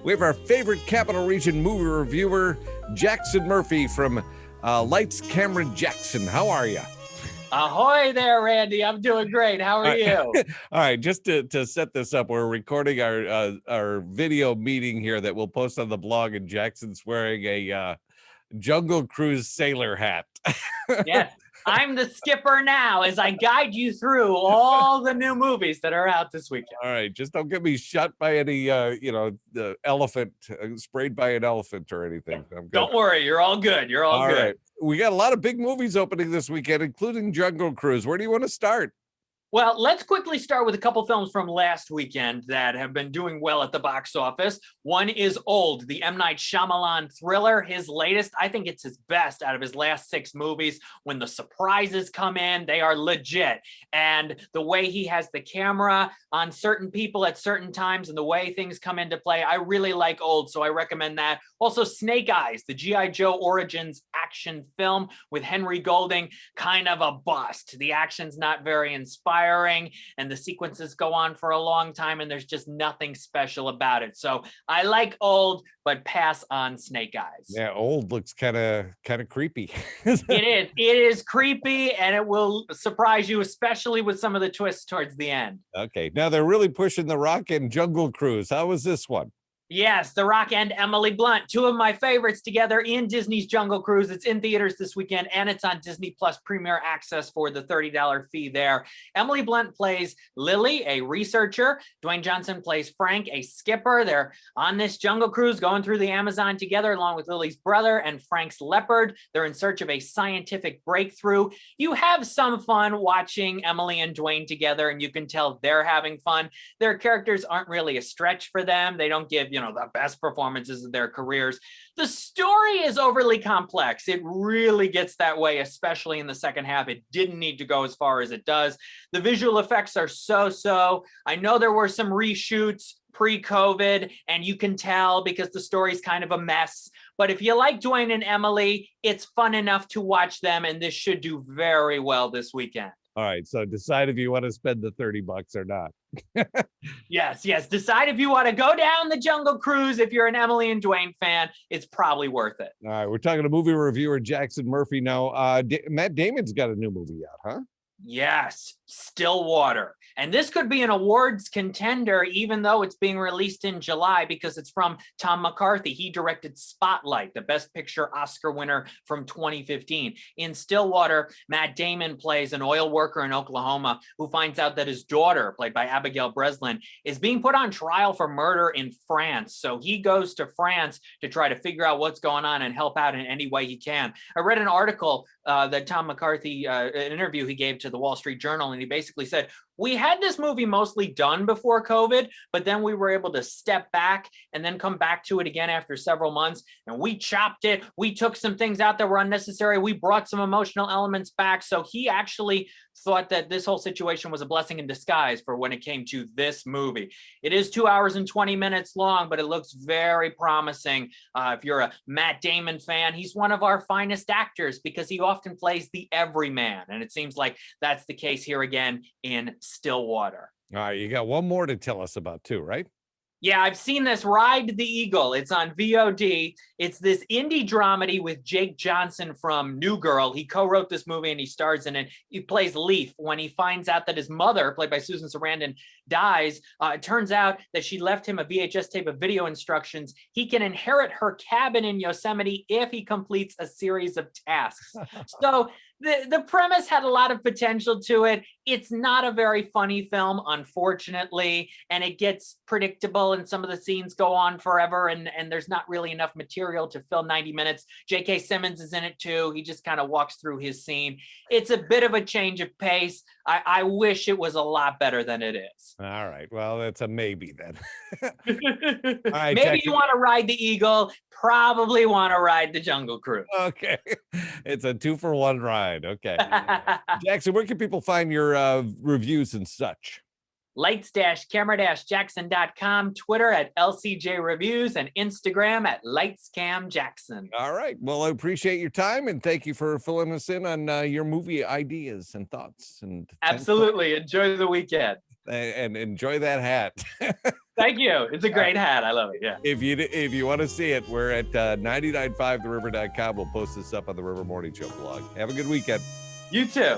We have our favorite Capital Region movie reviewer, Jackson Murphy from Lights, Camera, Jackson. How are you? Ahoy there, Randy. I'm doing great. How are you? All right, just to set this up, we're recording our video meeting here that we'll post on the blog, and Jackson's wearing a Jungle Cruise sailor hat. Yes, I'm the skipper now as I guide you through all the new movies that are out this weekend. All right, just don't get me shot by any, the elephant, sprayed by an elephant or anything. I'm good. Don't worry, you're all good. You're all good. Right. We got a lot of big movies opening this weekend, including Jungle Cruise. Where do you want to start? Well, let's quickly start with a couple films from last weekend that have been doing well at the box office. One is Old, the M. Night Shyamalan thriller, his latest. I think it's his best out of his last 6 movies. When the surprises come in, they are legit. And the way he has the camera on certain people at certain times and the way things come into play, I really like Old, so I recommend that. Also, Snake Eyes, the G.I. Joe Origins action film with Henry Golding, kind of a bust. The action's not very inspiring, and the sequences go on for a long time, and there's just nothing special about it. So I like Old, but pass on Snake Eyes. Yeah, Old looks kind of creepy. It is creepy, and it will surprise you, especially with some of the twists towards the end. Okay, now they're really pushing The Rock and Jungle Cruise. How was this one? Yes, The Rock and Emily Blunt, 2 of my favorites together in Disney's Jungle Cruise. It's in theaters this weekend, and it's on Disney Plus Premier Access for the $30 fee there. Emily Blunt plays Lily, a researcher. Dwayne Johnson plays Frank, a skipper. They're on this Jungle Cruise going through the Amazon together, along with Lily's brother and Frank's leopard. They're in search of a scientific breakthrough. You have some fun watching Emily and Dwayne together, and you can tell they're having fun. Their characters aren't really a stretch for them. They don't give, the best performances of their careers. The story is overly complex. It really gets that way, especially in the second half. It didn't need to go as far as it does. The visual effects are so-so. I know there were some reshoots pre-COVID, and you can tell because the story's kind of a mess. But if you like Dwayne and Emily, it's fun enough to watch them, and this should do very well this weekend. All right, so decide if you want to spend the $30 or not. Yes. Decide if you want to go down the Jungle Cruise. If you're an Emily and Dwayne fan, it's probably worth it. All right, we're talking to movie reviewer Jackson Murphy now. Matt Damon's got a new movie out, huh? Yes, Stillwater. And this could be an awards contender, even though it's being released in July, because it's from Tom McCarthy. He directed Spotlight, the Best Picture Oscar winner from 2015. In Stillwater, Matt Damon plays an oil worker in Oklahoma who finds out that his daughter, played by Abigail Breslin, is being put on trial for murder in France. So he goes to France to try to figure out what's going on and help out in any way he can. I read an article that Tom McCarthy, an interview he gave to the Wall Street Journal, and he basically said, we had this movie mostly done before COVID, but then we were able to step back and then come back to it again after several months. And we chopped it. We took some things out that were unnecessary. We brought some emotional elements back. So he actually thought that this whole situation was a blessing in disguise for when it came to this movie. It is 2 hours and 20 minutes long, but it looks very promising. If you're a Matt Damon fan, he's one of our finest actors because he often plays the everyman. And it seems like that's the case here again in Stillwater. All right, you got one more to tell us about too, right? Yeah, I've seen this, Ride the Eagle. It's on VOD. It's this indie dramedy with Jake Johnson from New Girl. He co-wrote this movie and he stars in it. He plays Leaf. When he finds out that his mother, played by Susan Sarandon, dies, it turns out that she left him a VHS tape of video instructions. He can inherit her cabin in Yosemite if he completes a series of tasks. So the premise had a lot of potential to it. It's not a very funny film, unfortunately, and it gets predictable and some of the scenes go on forever, and there's not really enough material to fill 90 minutes. J.K. Simmons is in it too. He just kind of walks through his scene. It's a bit of a change of pace. I wish it was a lot better than it is. All right. Well, that's a maybe then. Right, maybe you want to ride the Eagle, probably want to ride the Jungle Cruise. Okay. It's a 2-for-1 ride. Okay. Jackson, where can people find your reviews and such? lights-camera-jackson.com, Twitter at LCJ Reviews, and Instagram at LightsCamJackson. All right. Well, I appreciate your time, and thank you for filling us in on your movie ideas and thoughts. And absolutely. Enjoy the weekend. And enjoy that hat. Thank you. It's a great hat. I love it. Yeah. If you want to see it, we're at 995theriver.com. We'll post this up on the River Morning Show blog. Have a good weekend. You too.